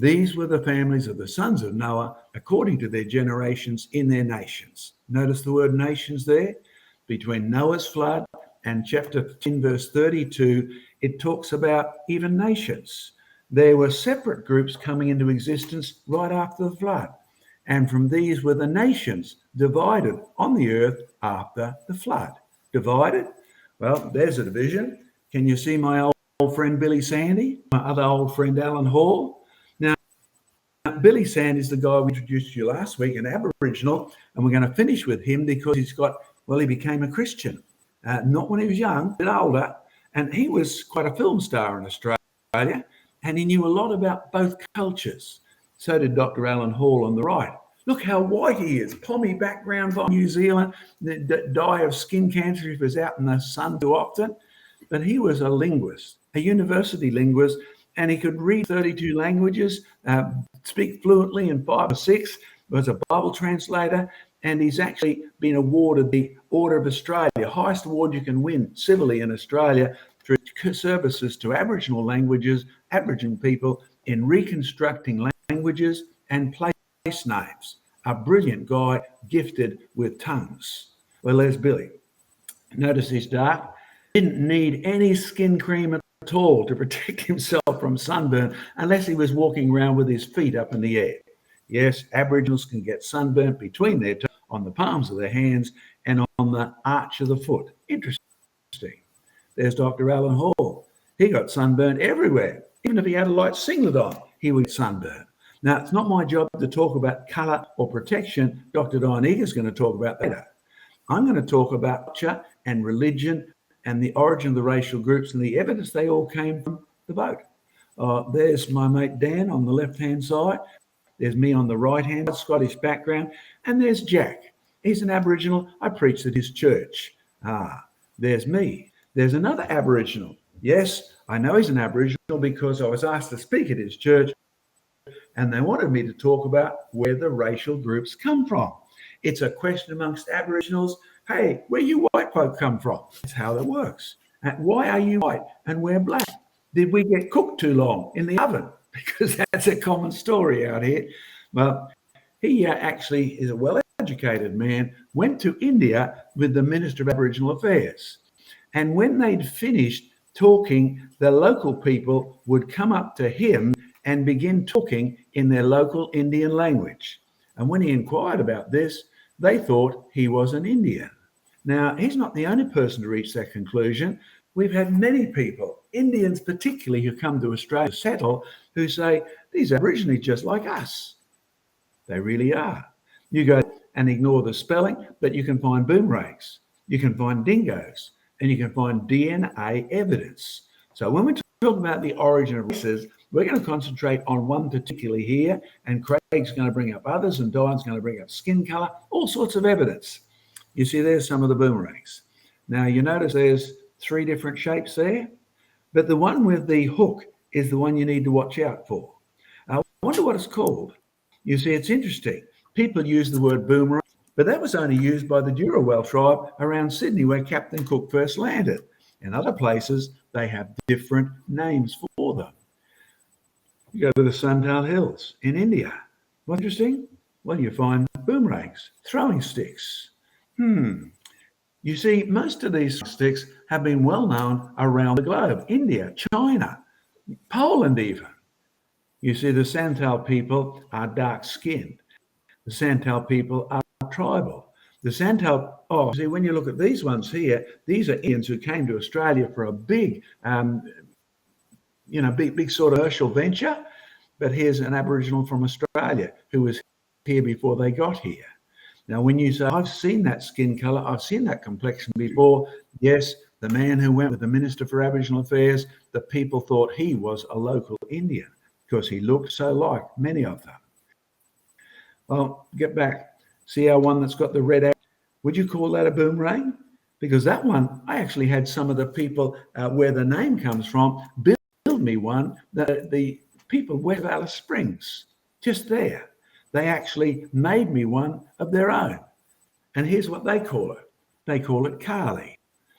These were the families of the sons of Noah according to their generations in their nations. Notice the word nations there. Between Noah's flood and chapter 10, verse 32, it talks about even nations. There were separate groups coming into existence right after the flood. And from these were the nations divided on the earth after the flood. Divided? Well, there's a division. Can you see my old friend Billy Sandy? My other old friend Alan Hall? Now, Billy Sandy is the guy we introduced to you last week, an Aboriginal, and we're going to finish with him because he became a Christian. Not when he was young, but older. And he was quite a film star in Australia, and he knew a lot about both cultures. So did Dr. Alan Hall on the right. Look how white he is. Pommy background from New Zealand, die of skin cancer if he was out in the sun too often. But he was a linguist, a university linguist, and he could read 32 languages, speak fluently in 5 or 6, was a Bible translator, and he's actually been awarded the Order of Australia, highest award you can win civilly in Australia, through services to Aboriginal languages, Aboriginal people in reconstructing languages and place names. A brilliant guy, gifted with tongues. Well, there's Billy. Notice he's dark. Didn't need any skin cream at all to protect himself from sunburn unless he was walking around with his feet up in the air. Yes, Aboriginals can get sunburnt between their toes, on the palms of their hands, and on the arch of the foot. Interesting. There's Dr. Alan Hall. He got sunburnt everywhere. Even if he had a light singlet on, he would get sunburnt. Now, it's not my job to talk about colour or protection. Dr. Diane Egan's going to talk about that later. I'm going to talk about culture and religion and the origin of the racial groups and the evidence they all came from the boat. There's my mate Dan on the left-hand side. There's me on the right-hand, Scottish background. And there's Jack. He's an Aboriginal. I preached at his church. There's me. There's another Aboriginal. Yes, I know he's an Aboriginal because I was asked to speak at his church, and they wanted me to talk about where the racial groups come from. It's a question amongst Aboriginals. Hey, where you white folk come from? That's how that works. Why are you white and we're black? Did we get cooked too long in the oven? Because that's a common story out here. Well, he actually is a well-educated man, went to India with the Minister of Aboriginal Affairs. And when they'd finished talking, the local people would come up to him and begin talking in their local Indian language. And when he inquired about this, they thought he was an Indian. Now, he's not the only person to reach that conclusion. We've had many people, Indians particularly, who come to Australia to settle, who say, these are originally just like us. They really are. You go and ignore the spelling, but you can find boomerangs, you can find dingoes, and you can find DNA evidence. So when we talk about the origin of races, we're going to concentrate on one particularly here, and Craig's going to bring up others, and Diane's going to bring up skin colour, all sorts of evidence. You see, there's some of the boomerangs. Now, you notice there's 3 different shapes there, but the one with the hook is the one you need to watch out for. I wonder what it's called. You see, it's interesting. People use the word boomerang, but that was only used by the Durawell tribe around Sydney, where Captain Cook first landed. In other places, they have different names for them. You go to the Santal Hills in India. What's interesting? Well, you find boomerangs, throwing sticks. You see, most of these sticks have been well known around the globe. India, China, Poland even. You see, the Santal people are dark-skinned. The Santal people are tribal. The Santal, see, when you look at these ones here, these are Indians who came to Australia for a big, big sort of commercial venture. But here's an Aboriginal from Australia who was here before they got here. Now, when you say, I've seen that skin colour, I've seen that complexion before, yes, the man who went with the Minister for Aboriginal Affairs, the people thought he was a local Indian because he looked so like many of them. Well, get back. See our one that's got the red arrow? Would you call that a boomerang? Because that one, I actually had some of the people where the name comes from build me one, the people west of Alice Springs, just there. They actually made me one of their own. And here's what they call it. They call it Carly.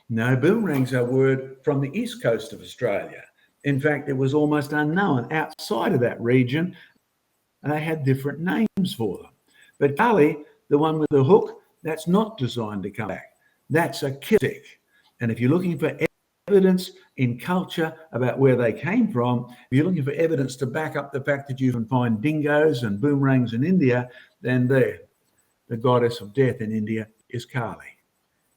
No, boomerangs are a word from the east coast of Australia. In fact, it was almost unknown outside of that region and they had different names for them. But Kali, the one with the hook, that's not designed to come back. That's a kill stick. And if you're looking for evidence in culture about where they came from, if you're looking for evidence to back up the fact that you can find dingoes and boomerangs in India, then there, the goddess of death in India is Kali.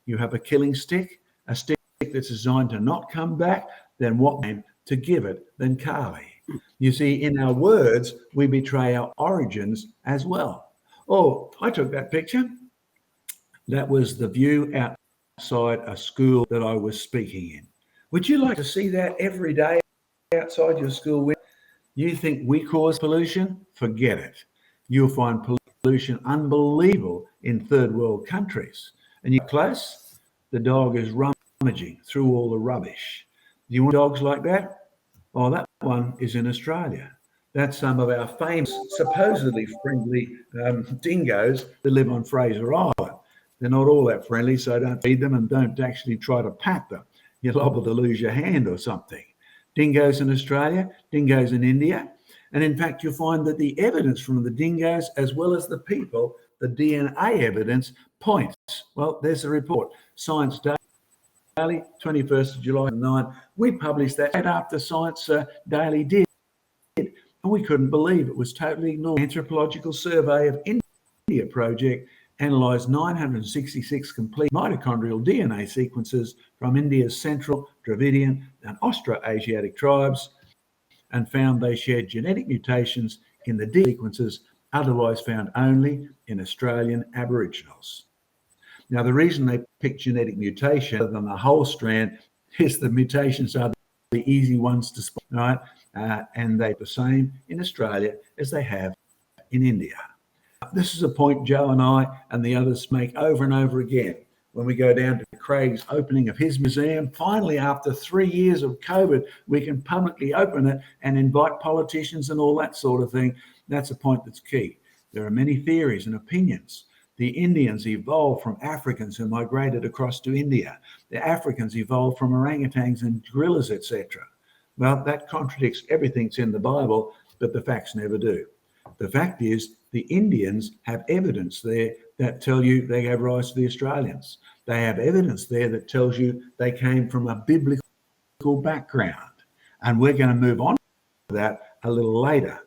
You have a killing stick, a stick that's designed to not come back, then what name to give it than Kali? You see, in our words, we betray our origins as well. Oh, I took that picture. That was the view outside a school that I was speaking in. Would you like to see that every day outside your school window? You think we cause pollution? Forget it. You'll find pollution unbelievable in third world countries. And you're close, the dog is rummaging through all the rubbish. Do you want dogs like that? Oh, that one is in Australia. That's some of our famous, supposedly friendly dingoes that live on Fraser Island. They're not all that friendly, so don't feed them and don't actually try to pat them. You're liable to lose your hand or something. Dingoes in Australia, dingoes in India. And in fact, you'll find that the evidence from the dingoes, as well as the people, the DNA evidence points. Well, there's the report. Science Daily, 21st of July 9. We published that after Science Daily did. And we couldn't believe it was totally ignored. Anthropological Survey of India project analysed 966 complete mitochondrial DNA sequences from India's Central, Dravidian and Austroasiatic tribes and found they shared genetic mutations in the DNA sequences otherwise found only in Australian Aboriginals. Now, the reason they pick genetic mutation rather than the whole strand is the mutations are the easy ones to spot, right? And they're the same in Australia as they have in India. This is a point Joe and I and the others make over and over again. When we go down to Craig's opening of his museum, finally, after 3 years of COVID, we can publicly open it and invite politicians and all that sort of thing. That's a point that's key. There are many theories and opinions. The Indians evolved from Africans who migrated across to India. The Africans evolved from orangutans and gorillas, etc. Well, that contradicts everything that's in the Bible, but the facts never do. The fact is, the Indians have evidence there that tell you they gave rise to the Australians. They have evidence there that tells you they came from a biblical background. And we're going to move on to that a little later.